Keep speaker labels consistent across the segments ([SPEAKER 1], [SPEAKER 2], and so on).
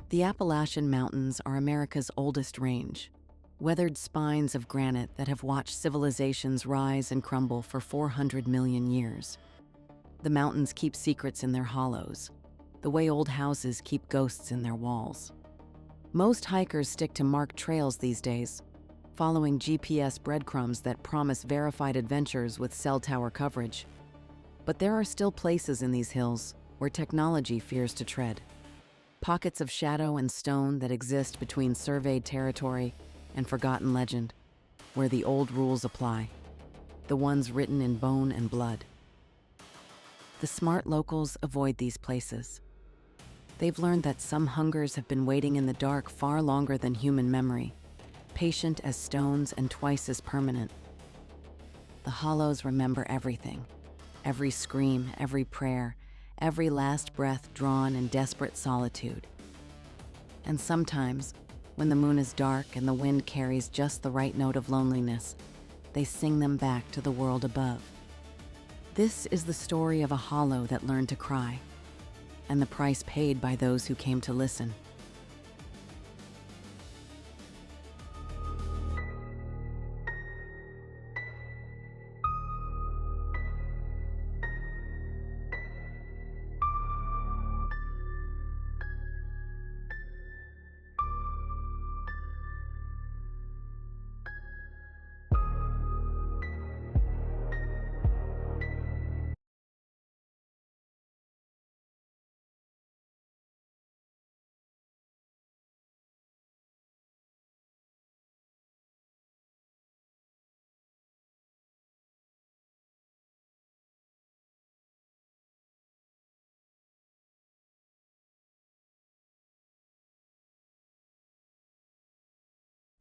[SPEAKER 1] The Appalachian Mountains are America's oldest range, weathered spines of granite that have watched civilizations rise and crumble for 400 million years. The mountains keep secrets in their hollows, the way old houses keep ghosts in their walls. Most hikers stick to marked trails these days, following GPS breadcrumbs that promise verified adventures with cell tower coverage. But there are still places in these hills where technology fears to tread. Pockets of shadow and stone that exist between surveyed territory and forgotten legend, where the old rules apply, the ones written in bone and blood. The smart locals avoid these places. They've learned that some hungers have been waiting in the dark far longer than human memory, patient as stones and twice as permanent. The hollows remember everything, every scream, every prayer, every last breath drawn in desperate solitude. And sometimes, when the moon is dark and the wind carries just the right note of loneliness, they sing them back to the world above. This is the story of a hollow that learned to cry, and the price paid by those who came to listen.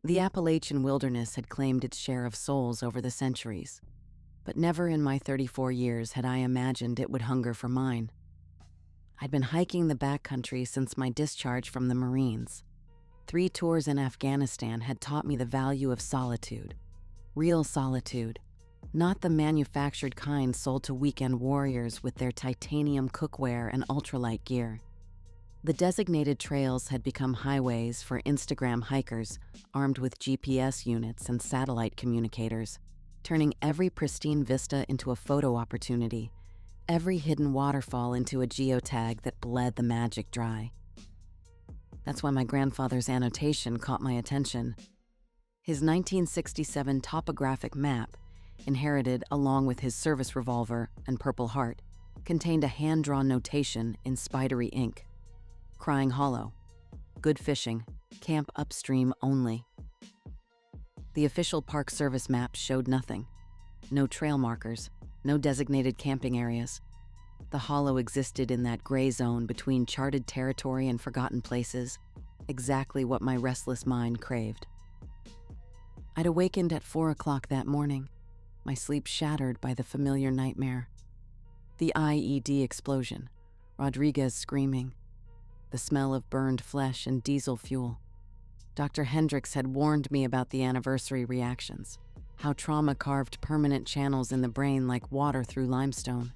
[SPEAKER 1] The Appalachian wilderness had claimed its share of souls over the centuries, but never in my 34 years had I imagined it would hunger for mine. I'd been hiking the backcountry since my discharge from the Marines. 3 tours in Afghanistan had taught me the value of solitude, real solitude, not the manufactured kind sold to weekend warriors with their titanium cookware and ultralight gear. The designated trails had become highways for Instagram hikers armed with GPS units and satellite communicators, turning every pristine vista into a photo opportunity, every hidden waterfall into a geotag that bled the magic dry. That's why my grandfather's annotation caught my attention. His 1967 topographic map, inherited along with his service revolver and Purple Heart, contained a hand-drawn notation in spidery ink. Crying Hollow. Good fishing. Camp upstream only. The official Park Service map showed nothing. No trail markers, no designated camping areas. The hollow existed in that gray zone between charted territory and forgotten places, exactly what my restless mind craved. I'd awakened at 4 o'clock that morning, my sleep shattered by the familiar nightmare. The IED explosion, Rodriguez screaming, the smell of burned flesh and diesel fuel. Dr. Hendricks had warned me about the anniversary reactions, how trauma carved permanent channels in the brain like water through limestone.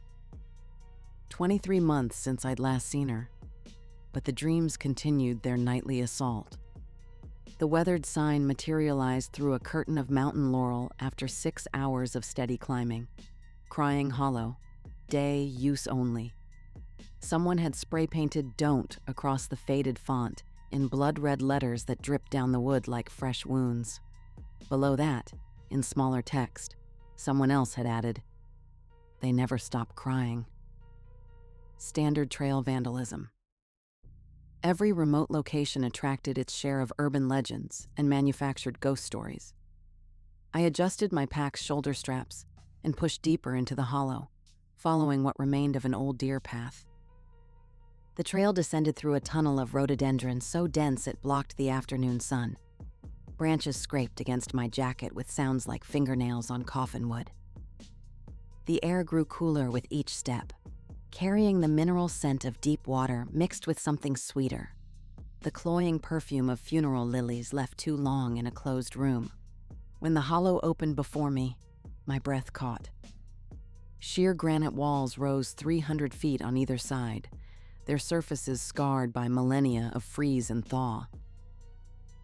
[SPEAKER 1] 23 months since I'd last seen her, but the dreams continued their nightly assault. The weathered sign materialized through a curtain of mountain laurel after 6 hours of steady climbing. Crying Hollow, day use only. Someone had spray-painted "Don't" across the faded font in blood-red letters that dripped down the wood like fresh wounds. Below that, in smaller text, someone else had added, "They never stop crying." Standard trail vandalism. Every remote location attracted its share of urban legends and manufactured ghost stories. I adjusted my pack's shoulder straps and pushed deeper into the hollow, following what remained of an old deer path. The trail descended through a tunnel of rhododendron so dense it blocked the afternoon sun. Branches scraped against my jacket with sounds like fingernails on coffin wood. The air grew cooler with each step, carrying the mineral scent of deep water mixed with something sweeter, the cloying perfume of funeral lilies left too long in a closed room. When the hollow opened before me, my breath caught. Sheer granite walls rose 300 feet on either side, their surfaces scarred by millennia of freeze and thaw.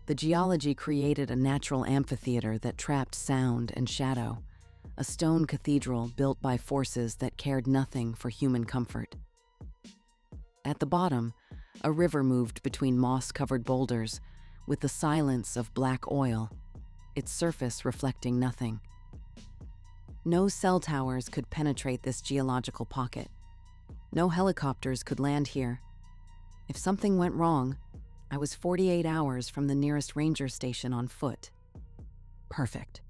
[SPEAKER 1] The geology created a natural amphitheater that trapped sound and shadow, a stone cathedral built by forces that cared nothing for human comfort. At the bottom, a river moved between moss-covered boulders, with the silence of black oil, its surface reflecting nothing. No cell towers could penetrate this geological pocket. No helicopters could land here. If something went wrong, I was 48 hours from the nearest ranger station on foot. Perfect.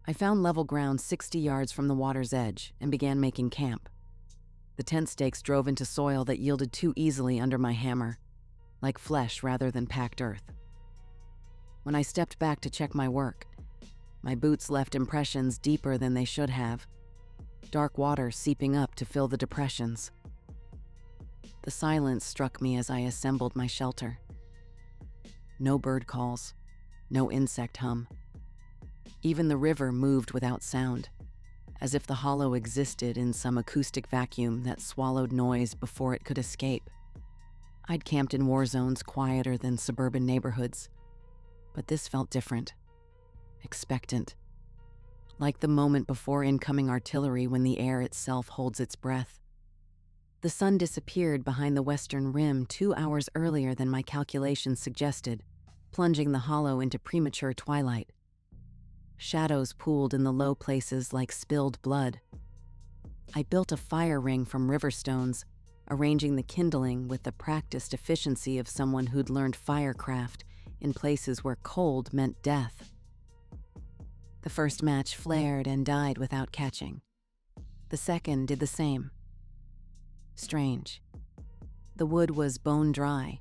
[SPEAKER 1] I found level ground 60 yards from the water's edge and began making camp. The tent stakes drove into soil that yielded too easily under my hammer, like flesh rather than packed earth. When I stepped back to check my work, my boots left impressions deeper than they should have, dark water seeping up to fill the depressions. The silence struck me as I assembled my shelter. No bird calls, no insect hum. Even the river moved without sound, as if the hollow existed in some acoustic vacuum that swallowed noise before it could escape. I'd camped in war zones quieter than suburban neighborhoods, but this felt different, expectant, like the moment before incoming artillery when the air itself holds its breath. The sun disappeared behind the western rim 2 hours earlier than my calculations suggested, plunging the hollow into premature twilight. Shadows pooled in the low places like spilled blood. I built a fire ring from river stones, arranging the kindling with the practiced efficiency of someone who'd learned firecraft in places where cold meant death. The first match flared and died without catching. The second did the same. Strange. The wood was bone dry,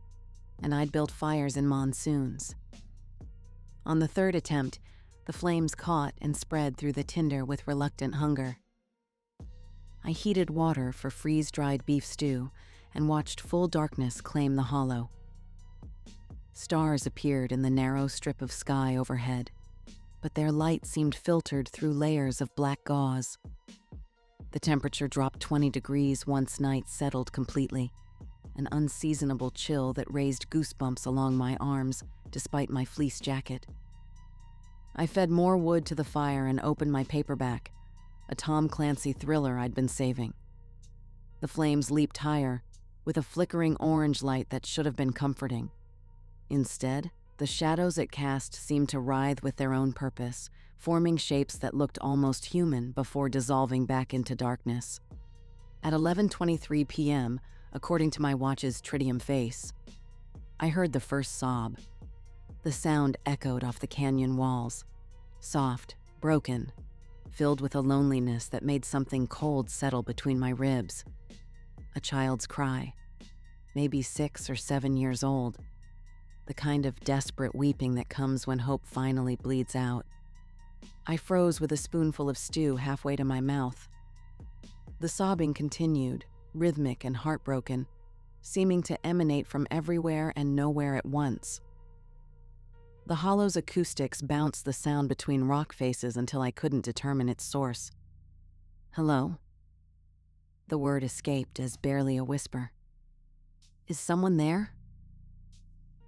[SPEAKER 1] and I'd built fires in monsoons. On the third attempt, the flames caught and spread through the tinder with reluctant hunger. I heated water for freeze-dried beef stew and watched full darkness claim the hollow. Stars appeared in the narrow strip of sky overhead, but their light seemed filtered through layers of black gauze. The temperature dropped 20 degrees once night settled completely, an unseasonable chill that raised goosebumps along my arms despite my fleece jacket. I fed more wood to the fire and opened my paperback, a Tom Clancy thriller I'd been saving. The flames leaped higher, with a flickering orange light that should have been comforting. Instead, the shadows it cast seemed to writhe with their own purpose, forming shapes that looked almost human before dissolving back into darkness. At 11:23 p.m., according to my watch's tritium face, I heard the first sob. The sound echoed off the canyon walls, soft, broken, filled with a loneliness that made something cold settle between my ribs. A child's cry, maybe 6 or 7 years old, the kind of desperate weeping that comes when hope finally bleeds out. I froze with a spoonful of stew halfway to my mouth. The sobbing continued, rhythmic and heartbroken, seeming to emanate from everywhere and nowhere at once. The hollow's acoustics bounced the sound between rock faces until I couldn't determine its source. "Hello?" The word escaped as barely a whisper. "Is someone there?"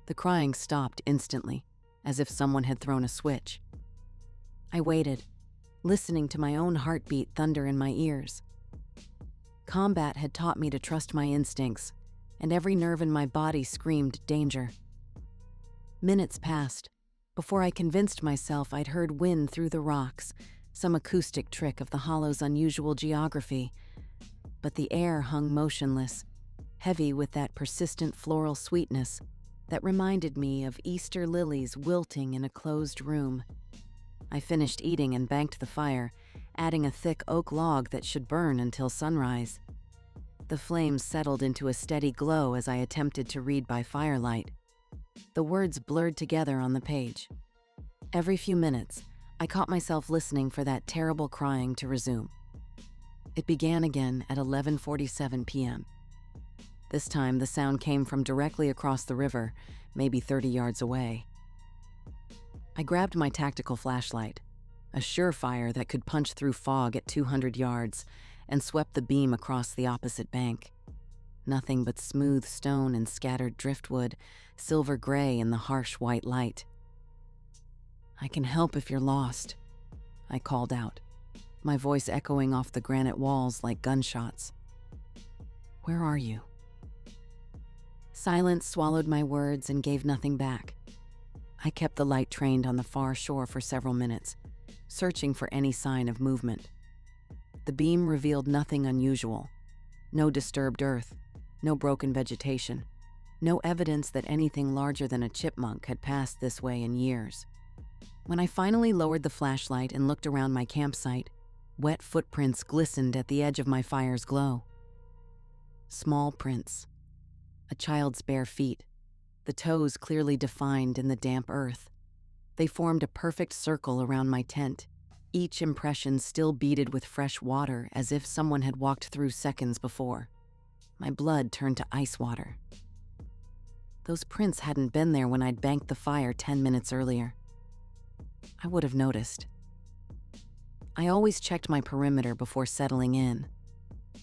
[SPEAKER 1] The crying stopped instantly, as if someone had thrown a switch. I waited, listening to my own heartbeat thunder in my ears. Combat had taught me to trust my instincts, and every nerve in my body screamed danger. Minutes passed before I convinced myself I'd heard wind through the rocks, some acoustic trick of the hollow's unusual geography. But the air hung motionless, heavy with that persistent floral sweetness that reminded me of Easter lilies wilting in a closed room. I finished eating and banked the fire, adding a thick oak log that should burn until sunrise. The flames settled into a steady glow as I attempted to read by firelight. The words blurred together on the page. Every few minutes, I caught myself listening for that terrible crying to resume. It began again at 11:47 p.m. This time, the sound came from directly across the river, maybe 30 yards away. I grabbed my tactical flashlight, a surefire that could punch through fog at 200 yards, and swept the beam across the opposite bank. nothing but smooth stone and scattered driftwood, silver gray in the harsh white light. "I can help if you're lost," I called out, my voice echoing off the granite walls like gunshots. "Where are you?" Silence swallowed my words and gave nothing back. I kept the light trained on the far shore for several minutes, searching for any sign of movement. The beam revealed nothing unusual. No disturbed earth, no broken vegetation, no evidence that anything larger than a chipmunk had passed this way in years. When I finally lowered the flashlight and looked around my campsite, wet footprints glistened at the edge of my fire's glow. Small prints. A child's bare feet, the toes clearly defined in the damp earth. They formed a perfect circle around my tent, each impression still beaded with fresh water as if someone had walked through seconds before. My blood turned to ice water. Those prints hadn't been there when I'd banked the fire 10 minutes earlier. I would have noticed. I always checked my perimeter before settling in,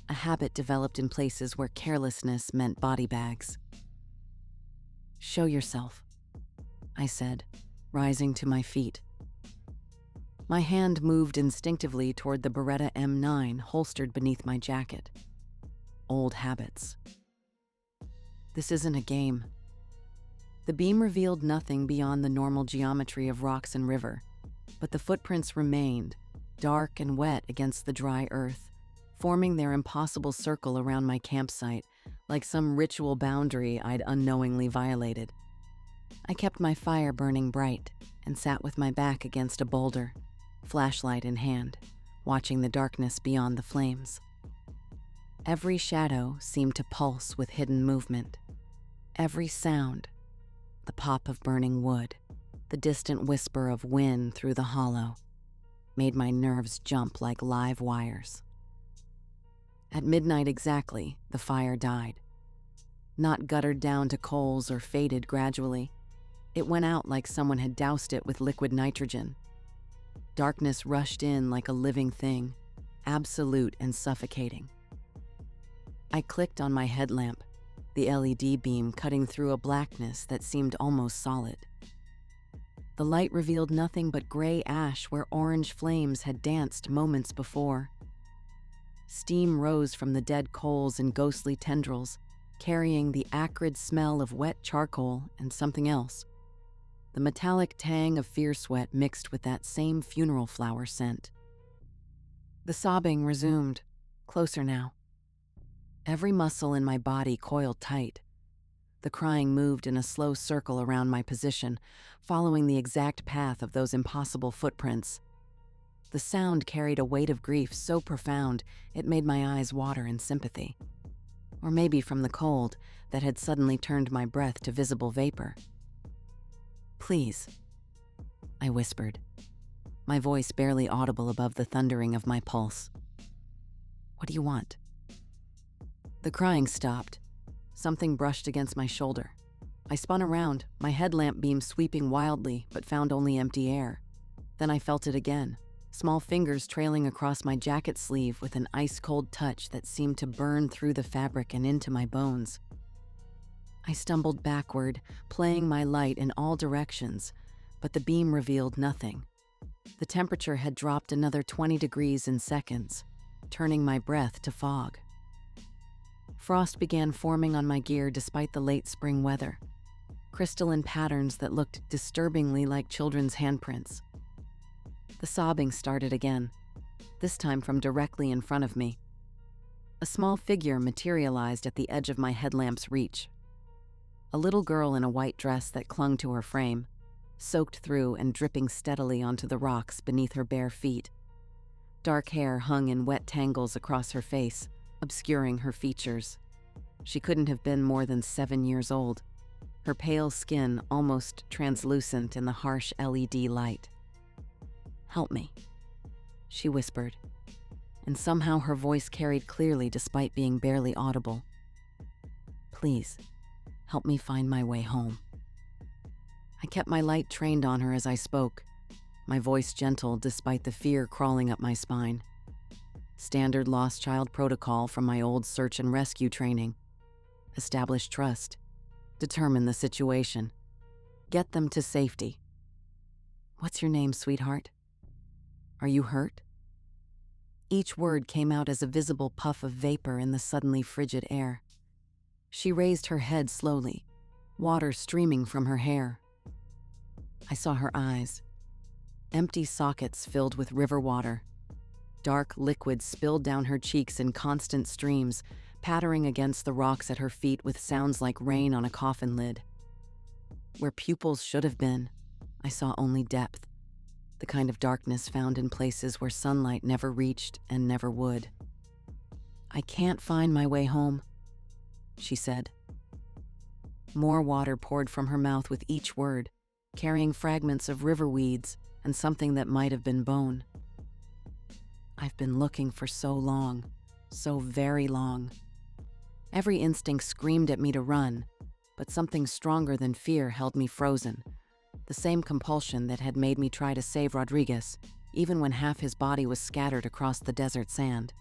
[SPEAKER 1] a habit developed in places where carelessness meant body bags. "Show yourself," I said, rising to my feet. My hand moved instinctively toward the Beretta M9 holstered beneath my jacket. Old habits. This isn't a game. The beam revealed nothing beyond the normal geometry of rocks and river, but the footprints remained, dark and wet against the dry earth, forming their impossible circle around my campsite, like some ritual boundary I'd unknowingly violated. I kept my fire burning bright and sat with my back against a boulder, flashlight in hand, watching the darkness beyond the flames. Every shadow seemed to pulse with hidden movement. Every sound, the pop of burning wood, the distant whisper of wind through the hollow, made my nerves jump like live wires. At midnight exactly, the fire died. Not guttered down to coals or faded gradually. It went out like someone had doused it with liquid nitrogen. Darkness rushed in like a living thing, absolute and suffocating. I clicked on my headlamp, the LED beam cutting through a blackness that seemed almost solid. The light revealed nothing but gray ash where orange flames had danced moments before. Steam rose from the dead coals in ghostly tendrils, carrying the acrid smell of wet charcoal and something else. The metallic tang of fear sweat mixed with that same funeral flower scent. The sobbing resumed, closer now. Every muscle in my body coiled tight. The crying moved in a slow circle around my position, following the exact path of those impossible footprints. The sound carried a weight of grief so profound it made my eyes water in sympathy. Or maybe from the cold that had suddenly turned my breath to visible vapor. "Please," I whispered, my voice barely audible above the thundering of my pulse. "What do you want?" The crying stopped. Something brushed against my shoulder. I spun around, my headlamp beam sweeping wildly, but found only empty air. Then I felt it again, small fingers trailing across my jacket sleeve with an ice-cold touch that seemed to burn through the fabric and into my bones. I stumbled backward, playing my light in all directions, but the beam revealed nothing. The temperature had dropped another 20 degrees in seconds, turning my breath to fog. Frost began forming on my gear despite the late spring weather, crystalline patterns that looked disturbingly like children's handprints. The sobbing started again, this time from directly in front of me. A small figure materialized at the edge of my headlamp's reach. A little girl in a white dress that clung to her frame, soaked through and dripping steadily onto the rocks beneath her bare feet. Dark hair hung in wet tangles across her face, obscuring her features. She couldn't have been more than 7 years old, her pale skin almost translucent in the harsh LED light. "Help me," she whispered, and somehow her voice carried clearly despite being barely audible. "Please, help me find my way home." I kept my light trained on her as I spoke, my voice gentle despite the fear crawling up my spine. Standard lost child protocol from my old search and rescue training. establish trust, determine the situation, get them to safety. What's your name, sweetheart? Are you hurt? Each word came out as a visible puff of vapor in the suddenly frigid air. She raised her head slowly, water streaming from her hair. I saw her eyes, empty sockets filled with river water. Dark liquid spilled down her cheeks in constant streams, pattering against the rocks at her feet with sounds like rain on a coffin lid. Where pupils should have been, I saw only depth, the kind of darkness found in places where sunlight never reached and never would. "I can't find my way home," she said. More water poured from her mouth with each word, carrying fragments of river weeds and something that might have been bone. "I've been looking for so long, so very long." Every instinct screamed at me to run, but something stronger than fear held me frozen, the same compulsion that had made me try to save Rodriguez, even when half his body was scattered across the desert sand.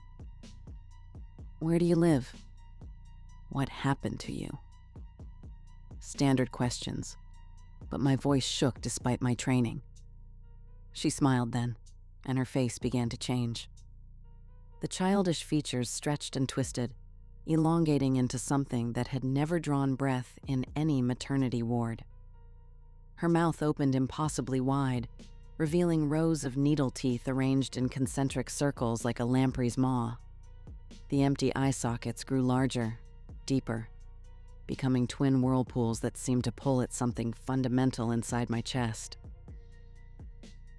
[SPEAKER 1] "Where do you live? What happened to you?" Standard questions, but my voice shook despite my training. She smiled then, and her face began to change. The childish features stretched and twisted, elongating into something that had never drawn breath in any maternity ward. Her mouth opened impossibly wide, revealing rows of needle teeth arranged in concentric circles like a lamprey's maw. The empty eye sockets grew larger, deeper, becoming twin whirlpools that seemed to pull at something fundamental inside my chest.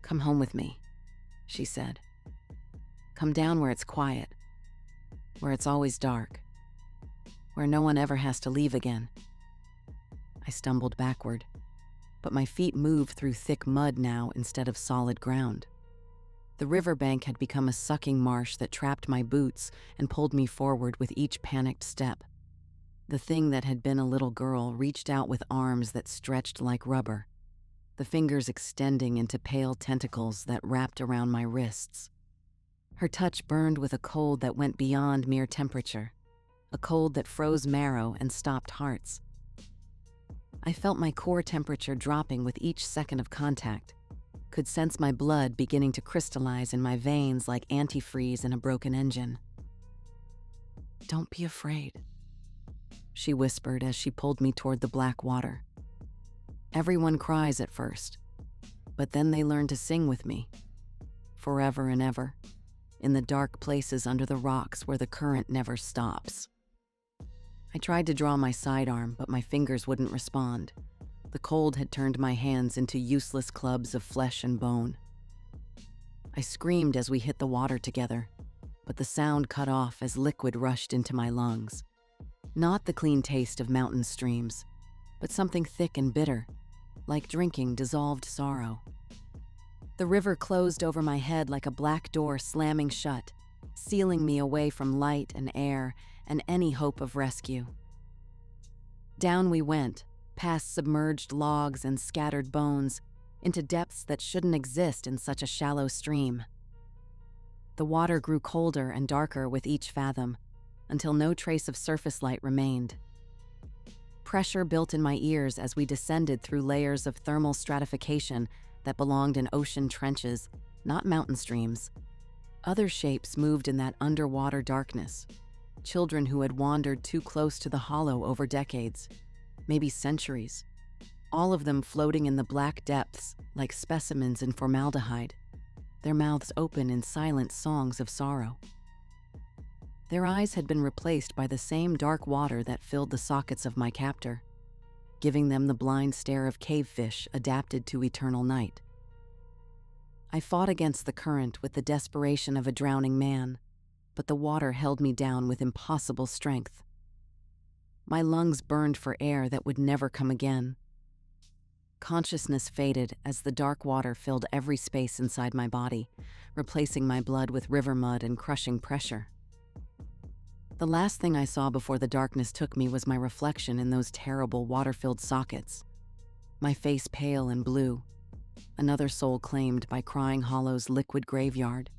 [SPEAKER 1] "Come home with me," she said. "Come down where it's quiet, where it's always dark, where no one ever has to leave again." I stumbled backward, but my feet moved through thick mud now instead of solid ground. The riverbank had become a sucking marsh that trapped my boots and pulled me forward with each panicked step. The thing that had been a little girl reached out with arms that stretched like rubber, the fingers extending into pale tentacles that wrapped around my wrists. Her touch burned with a cold that went beyond mere temperature, a cold that froze marrow and stopped hearts. I felt my core temperature dropping with each second of contact, could sense my blood beginning to crystallize in my veins like antifreeze in a broken engine. "Don't be afraid," she whispered as she pulled me toward the black water. "Everyone cries at first, but then they learn to sing with me, forever and ever, in the dark places under the rocks where the current never stops." I tried to draw my sidearm, but my fingers wouldn't respond. The cold had turned my hands into useless clubs of flesh and bone. I screamed as we hit the water together, but the sound cut off as liquid rushed into my lungs. Not the clean taste of mountain streams, but something thick and bitter, like drinking dissolved sorrow. The river closed over my head like a black door slamming shut, sealing me away from light and air and any hope of rescue. Down we went, past submerged logs and scattered bones, into depths that shouldn't exist in such a shallow stream. The water grew colder and darker with each fathom, until no trace of surface light remained. Pressure built in my ears as we descended through layers of thermal stratification that belonged in ocean trenches, not mountain streams. Other shapes moved in that underwater darkness, children who had wandered too close to the hollow over decades, maybe centuries, all of them floating in the black depths like specimens in formaldehyde, their mouths open in silent songs of sorrow. Their eyes had been replaced by the same dark water that filled the sockets of my captor, giving them the blind stare of cavefish adapted to eternal night. I fought against the current with the desperation of a drowning man, but the water held me down with impossible strength. My lungs burned for air that would never come again. Consciousness faded as the dark water filled every space inside my body, replacing my blood with river mud and crushing pressure. The last thing I saw before the darkness took me was my reflection in those terrible water-filled sockets, my face pale and blue, another soul claimed by Crying Hollow's liquid graveyard.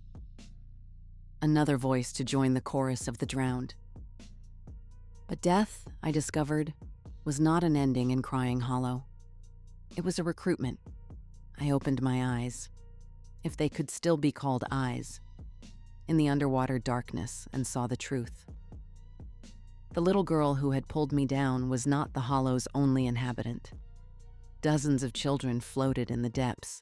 [SPEAKER 1] Another voice to join the chorus of the drowned. But death, I discovered, was not an ending in Crying Hollow. It was a recruitment. I opened my eyes, if they could still be called eyes, in the underwater darkness and saw the truth. The little girl who had pulled me down was not the hollow's only inhabitant. Dozens of children floated in the depths,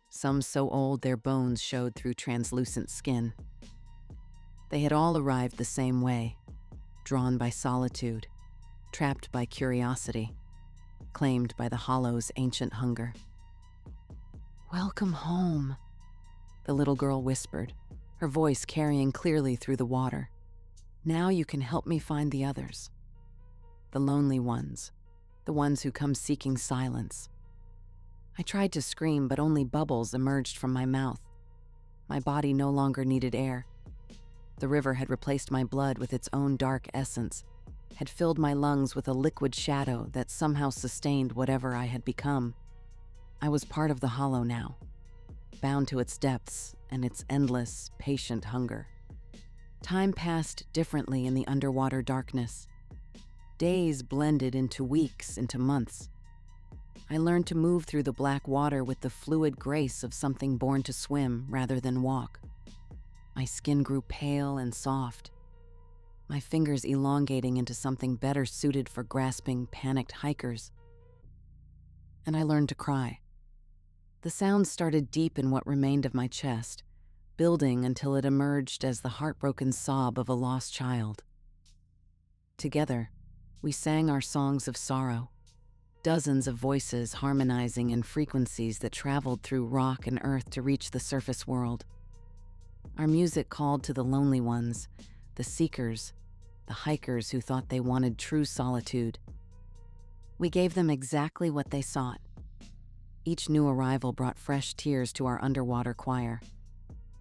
[SPEAKER 1] some so old their bones showed through translucent skin. They had all arrived the same way, drawn by solitude, trapped by curiosity, claimed by the hollow's ancient hunger. "Welcome home," the little girl whispered, her voice carrying clearly through the water. "Now you can help me find the others. The lonely ones, the ones who come seeking silence." I tried to scream, but only bubbles emerged from my mouth. My body no longer needed air. The river had replaced my blood with its own dark essence, had filled my lungs with a liquid shadow that somehow sustained whatever I had become. I was part of the hollow now, bound to its depths and its endless, patient hunger. Time passed differently in the underwater darkness. Days blended into weeks, into months. I learned to move through the black water with the fluid grace of something born to swim rather than walk. My skin grew pale and soft, my fingers elongating into something better suited for grasping, panicked hikers. And I learned to cry. The sound started deep in what remained of my chest, building until it emerged as the heartbroken sob of a lost child. Together, we sang our songs of sorrow, dozens of voices harmonizing in frequencies that traveled through rock and earth to reach the surface world. Our music called to the lonely ones, the seekers, the hikers who thought they wanted true solitude. We gave them exactly what they sought. Each new arrival brought fresh tears to our underwater choir.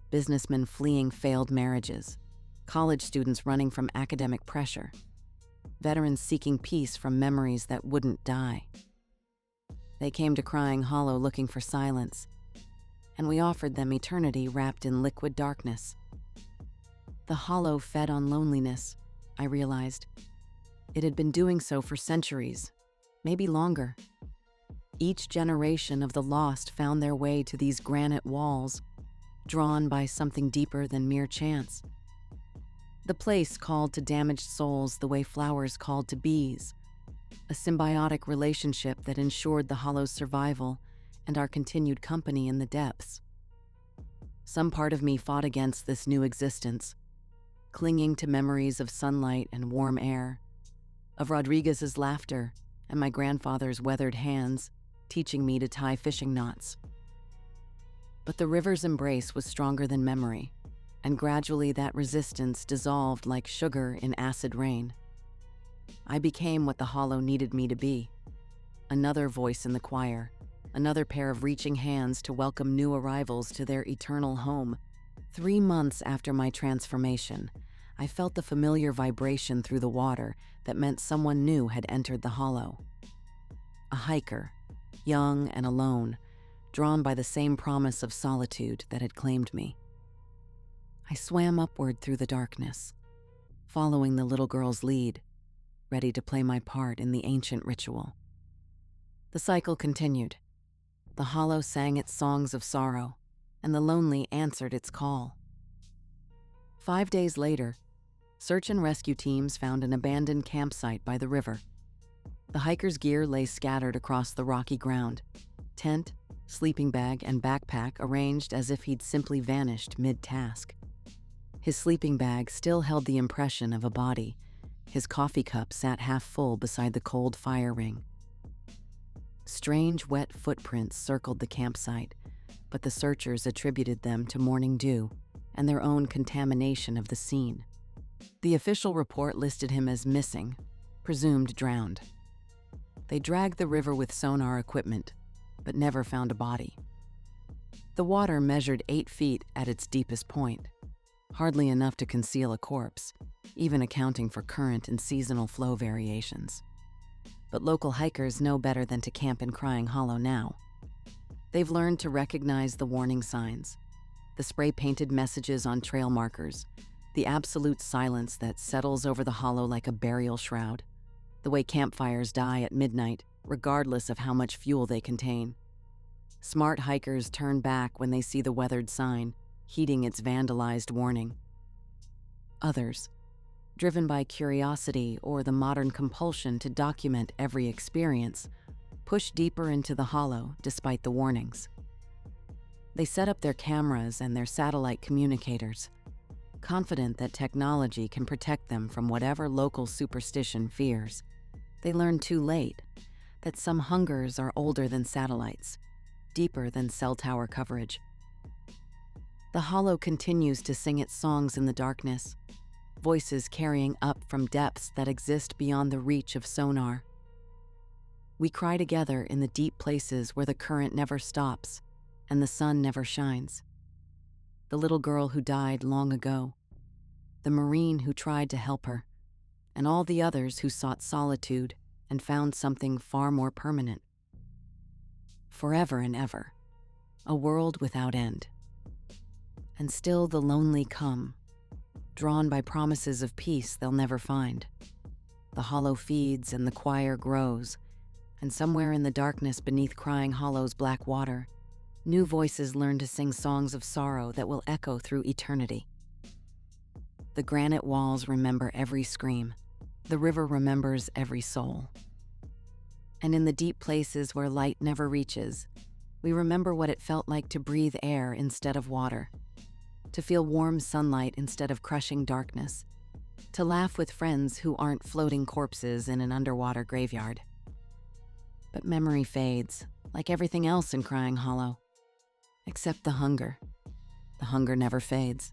[SPEAKER 1] Businessmen fleeing failed marriages, college students running from academic pressure, veterans seeking peace from memories that wouldn't die. They came to Crying Hollow looking for silence, and we offered them eternity wrapped in liquid darkness. The hollow fed on loneliness, I realized. It had been doing so for centuries, maybe longer. Each generation of the lost found their way to these granite walls, drawn by something deeper than mere chance. The place called to damaged souls the way flowers called to bees, a symbiotic relationship that ensured the hollow's survival and our continued company in the depths. Some part of me fought against this new existence, clinging to memories of sunlight and warm air, of Rodriguez's laughter and my grandfather's weathered hands teaching me to tie fishing knots. But the river's embrace was stronger than memory, and gradually that resistance dissolved like sugar in acid rain. I became what the hollow needed me to be, another voice in the choir, another pair of reaching hands to welcome new arrivals to their eternal home. 3 months after my transformation, I felt the familiar vibration through the water that meant someone new had entered the hollow. A hiker, young and alone, drawn by the same promise of solitude that had claimed me. I swam upward through the darkness, following the little girl's lead, ready to play my part in the ancient ritual. The cycle continued. The hollow sang its songs of sorrow, and the lonely answered its call. 5 days later, search and rescue teams found an abandoned campsite by the river. The hiker's gear lay scattered across the rocky ground, tent, sleeping bag, and backpack arranged as if he'd simply vanished mid-task. His sleeping bag still held the impression of a body. His coffee cup sat half full beside the cold fire ring. Strange, wet footprints circled the campsite, but the searchers attributed them to morning dew and their own contamination of the scene. The official report listed him as missing, presumed drowned. They dragged the river with sonar equipment, but never found a body. The water measured 8 feet at its deepest point, hardly enough to conceal a corpse, even accounting for current and seasonal flow variations. But local hikers know better than to camp in Crying Hollow now. They've learned to recognize the warning signs, the spray-painted messages on trail markers, The absolute silence that settles over the hollow like a burial shroud. The way campfires die at midnight, regardless of how much fuel they contain. Smart hikers turn back when they see the weathered sign, heeding its vandalized warning. Others, driven by curiosity or the modern compulsion to document every experience, push deeper into the hollow despite the warnings. They set up their cameras and their satellite communicators, confident that technology can protect them from whatever local superstition fears. They learn too late that some hungers are older than satellites, deeper than cell tower coverage. The hollow continues to sing its songs in the darkness, voices carrying up from depths that exist beyond the reach of sonar. We cry together in the deep places where the current never stops and the sun never shines. The little girl who died long ago, the Marine who tried to help her, and all the others who sought solitude and found something far more permanent. Forever and ever, a world without end. And still the lonely come, drawn by promises of peace they'll never find. The hollow feeds and the choir grows, and somewhere in the darkness beneath crying hollow's black water, new voices learn to sing songs of sorrow that will echo through eternity. The granite walls remember every scream. The river remembers every soul. And in the deep places where light never reaches, we remember what it felt like to breathe air instead of water, to feel warm sunlight instead of crushing darkness, to laugh with friends who aren't floating corpses in an underwater graveyard. But memory fades, like everything else in Crying Hollow. Except the hunger. The hunger never fades.